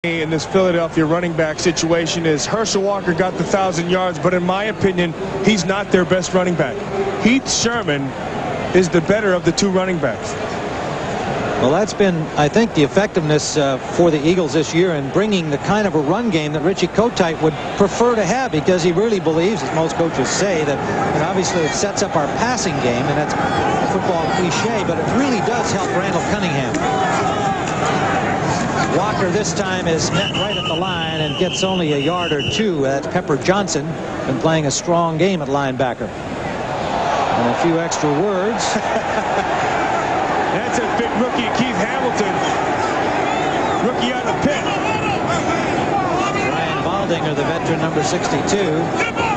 in this Philadelphia running back situation is Herschel Walker got the 1,000 yards, but in my opinion, he's not their best running back. Heath Sherman is the better of the two running backs. Well, that's been, I think, the effectiveness for the Eagles this year in bringing the kind of a run game that Richie Kotite would prefer to have, because he really believes, as most coaches say, that and obviously it sets up our passing game, and that's a football cliche, but it really does help Randall Cunningham. Walker this time is met right at the line and gets only a yard or two. That's Pepper Johnson, been playing a strong game at linebacker. And a few extra words. That's a big rookie, Keith Hamilton. Rookie out of Pitt. Ryan Baldinger, the veteran, number 62.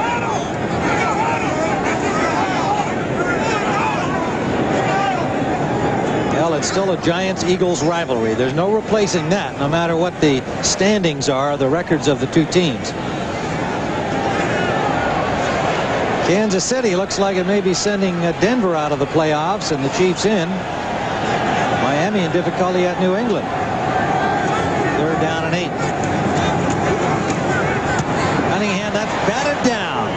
Well, it's still a Giants-Eagles rivalry. There's no replacing that, no matter what the standings are, the records of the two teams. Kansas City looks like it may be sending Denver out of the playoffs and the Chiefs in. Miami in difficulty at New England. 3rd down and 8. Cunningham, that's batted down.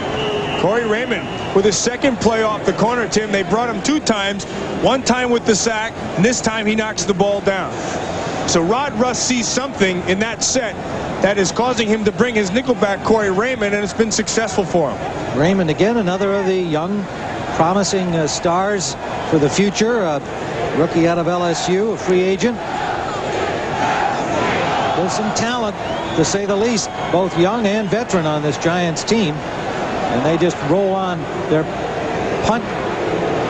Corey Raymond with his second play off the corner, Tim. They brought him 2 times. One time with the sack, and this time he knocks the ball down. So Rod Russ sees something in that set that is causing him to bring his nickelback Corey Raymond, and it's been successful for him. Raymond again, another of the young, promising stars for the future. Rookie out of LSU, a free agent. There's some talent, to say the least, both young and veteran on this Giants team. And they just roll on their punt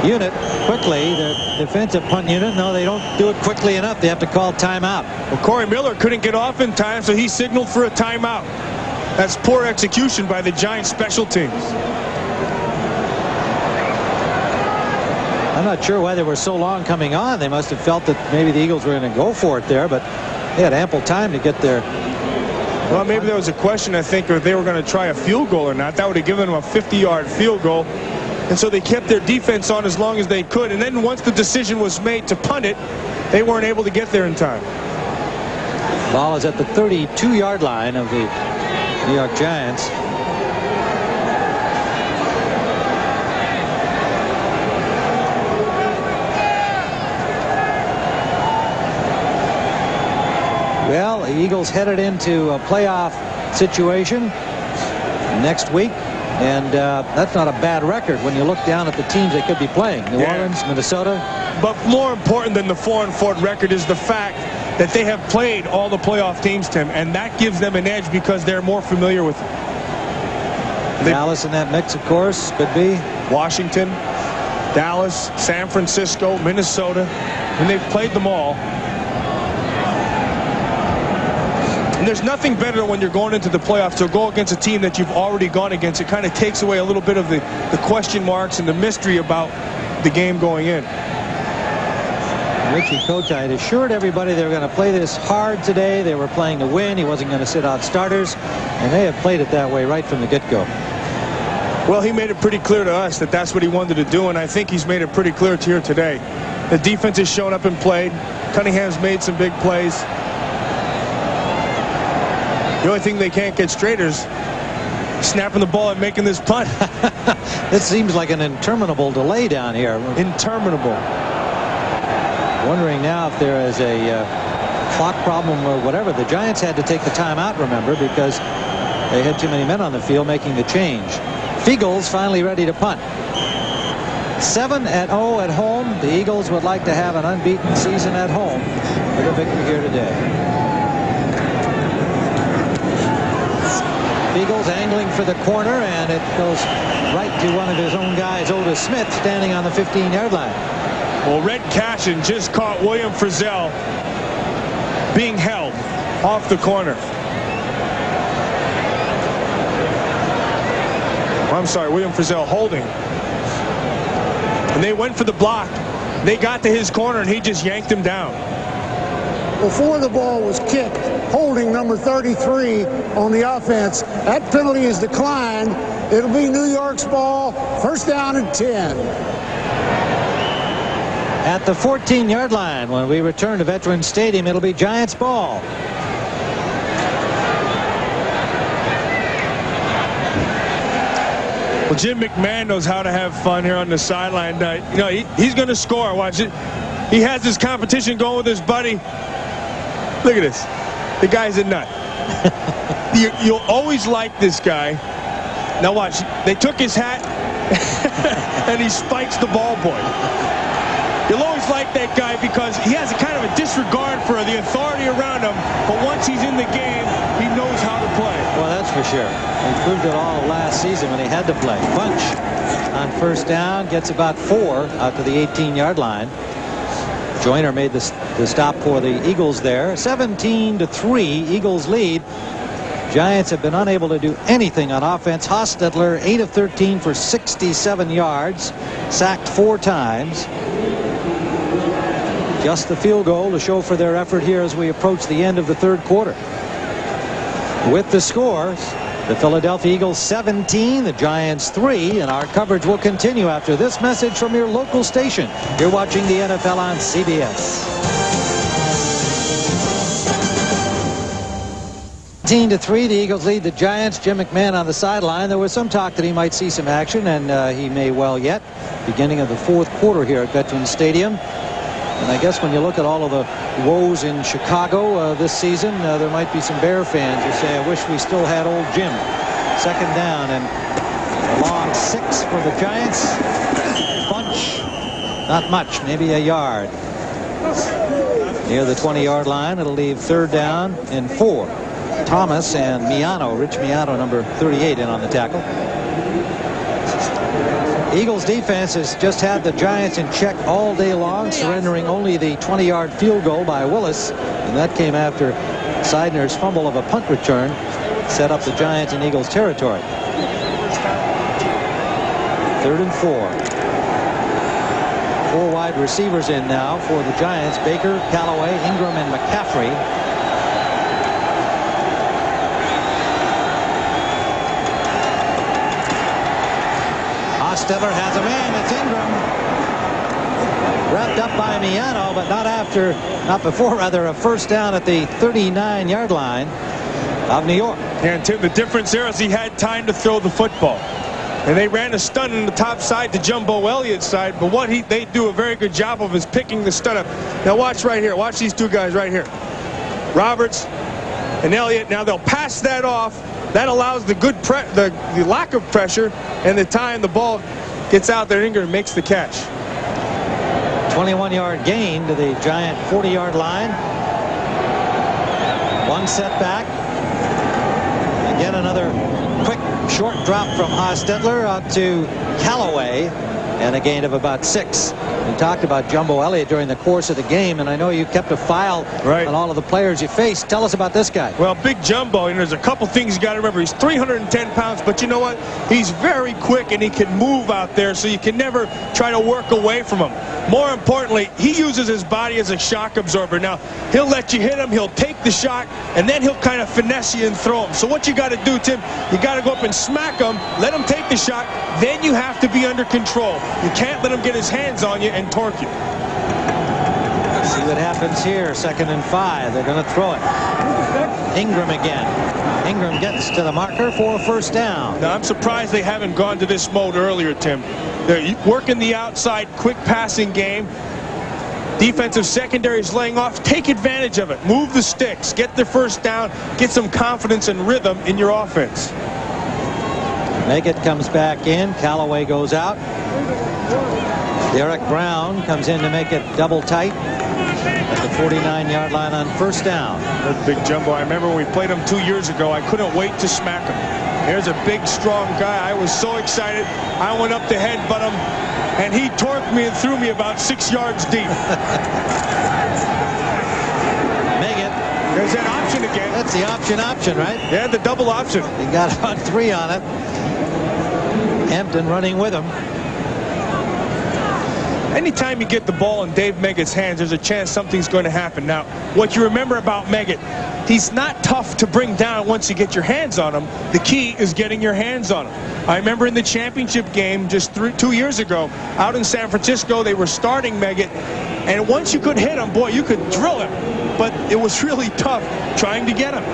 unit quickly, the defensive punt unit. No, they don't do it quickly enough. They have to call timeout. Well, Corey Miller couldn't get off in time, so he signaled for a timeout. That's poor execution by the Giants special teams. I'm not sure why they were so long coming on. They must have felt that maybe the Eagles were going to go for it there, but they had ample time to get there. Well, maybe there was a question, I think, if they were going to try a field goal or not. That would have given them a 50-yard field goal. And so they kept their defense on as long as they could. And then once the decision was made to punt it, they weren't able to get there in time. Ball is at the 32-yard line of the New York Giants. Well, the Eagles headed into a playoff situation next week, and that's not a bad record when you look down at the teams they could be playing. New Orleans, Minnesota. But more important than the 4-4 record is the fact that they have played all the playoff teams, Tim, and that gives them an edge because they're more familiar with them. Dallas in that mix, of course, could be. Washington, Dallas, San Francisco, Minnesota, and they've played them all. And there's nothing better when you're going into the playoffs to go against a team that you've already gone against. It kind of takes away a little bit of the question marks and the mystery about the game going in. Richie Kotite assured everybody they were going to play this hard today. They were playing to win. He wasn't going to sit out starters, and they have played it that way right from the get-go. Well, he made it pretty clear to us that that's what he wanted to do, and I think he's made it pretty clear here today. The defense has shown up and played. Cunningham's made some big plays. The only thing they can't get straight is snapping the ball and making this punt. This seems like an interminable delay down here. Interminable. Wondering now if there is a clock problem or whatever. The Giants had to take the timeout, remember, because they had too many men on the field making the change. Fiegels finally ready to punt. 7-0 at home. The Eagles would like to have an unbeaten season at home with a victory here today. Fiegels angling for the corner, and it goes right to one of his own guys, Otis Smith, standing on the 15-yard line. Well, Red Cashin just caught William Frizzell being held off the corner. I'm sorry, William Frizzell holding. And they went for the block. They got to his corner, and he just yanked him down. Before the ball was kicked, holding number 33 on the offense. That penalty is declined. It'll be New York's ball, 1st down and 10. At the 14-yard line, when we return to Veterans Stadium, it'll be Giants ball. Well, Jim McMahon knows how to have fun here on the sideline. You know, he's going to score. Watch it. He has this competition going with his buddy. Look at this. The guy's a nut. You'll always like this guy. Now watch. They took his hat and he spikes the ball boy. You'll always like that guy because he has a kind of a disregard for the authority around him, but once he's in the game, he knows how to play. Well, that's for sure. He proved it all last season when he had to play. Bunch on first down, gets about 4 out to the 18-yard line. Joyner made the stop for the Eagles there. 17-3, Eagles lead. Giants have been unable to do anything on offense. Hostetler 8 of 13 for 67 yards, sacked 4 times. Just the field goal to show for their effort here as we approach the end of the third quarter. With the scores, the Philadelphia Eagles 17, the Giants 3, and our coverage will continue after this message from your local station. You're watching the NFL on CBS. 17-3, the Eagles lead the Giants. Jim McMahon on the sideline. There was some talk that he might see some action, and he may well yet. Beginning of the fourth quarter here at Veterans Stadium. And I guess when you look at all of the woes in Chicago this season, there might be some Bear fans who say, I wish we still had old Jim. Second down and a long 6 for the Giants. Bunch, not much, maybe a yard. Near the 20-yard line, it'll leave third down and 4. Thomas and Miano, Rich Miano, number 38, in on the tackle. Eagles defense has just had the Giants in check all day long, surrendering only the 20-yard field goal by Willis, and that came after Seidner's fumble of a punt return set up the Giants in Eagles territory. 3rd and 4. 4 wide receivers in now for the Giants: Baker, Callaway, Ingram, and McCaffrey. Hostetler has a man. It's Ingram. Wrapped up by Miano, but not before a first down at the 39-yard line of New York. And Tim, the difference there is he had time to throw the football. And they ran a stunt on the top side to Jumbo Elliott's side, but what they do a very good job of is picking the stunt up. Now watch right here. Watch these two guys right here. Roberts and Elliott. Now they'll pass that off. That allows the lack of pressure and the time the ball gets out there. Ingram makes the catch. 21-yard gain to the Giant 40-yard line. 1 setback. Again, another quick short drop from Hostetler out to Callaway, and a gain of about 6. We talked about Jumbo Elliott during the course of the game, and I know you kept a file on all of the players you faced. Tell us about this guy. Well, Big Jumbo, and there's a couple things you got to remember. He's 310 pounds, but you know what? He's very quick, and he can move out there, so you can never try to work away from him. More importantly, he uses his body as a shock absorber. Now, he'll let you hit him, he'll take the shot, and then he'll kind of finesse you and throw him. So what you got to do, Tim, you got to go up and smack him, let him take the shot, then you have to be under control. You can't let him get his hands on you and torque you. See what happens here. 2nd and 5. They're going to throw it. Ingram again. Ingram gets to the marker for a first down. Now, I'm surprised they haven't gone to this mode earlier, Tim. They're working the outside, quick passing game. Defensive secondary is laying off. Take advantage of it. Move the sticks. Get the first down. Get some confidence and rhythm in your offense. Meggett comes back in. Callaway goes out. Derek Brown comes in to make it double tight at the 49-yard line on first down. Big Jumbo. I remember when we played him 2 years ago. I couldn't wait to smack him. There's a big, strong guy. I was so excited. I went up to headbutt him, and he torqued me and threw me about 6 yards deep. Meggett. There's that option again. That's the option, right? Yeah, the double option. He got on 3 on it. Hampton running with him. Anytime you get the ball in Dave Meggett's hands, there's a chance something's going to happen. Now, what you remember about Meggett, he's not tough to bring down once you get your hands on him. The key is getting your hands on him. I remember in the championship game just 2 years ago, out in San Francisco, they were starting Meggett, and once you could hit him, boy, you could drill him. But it was really tough trying to get him.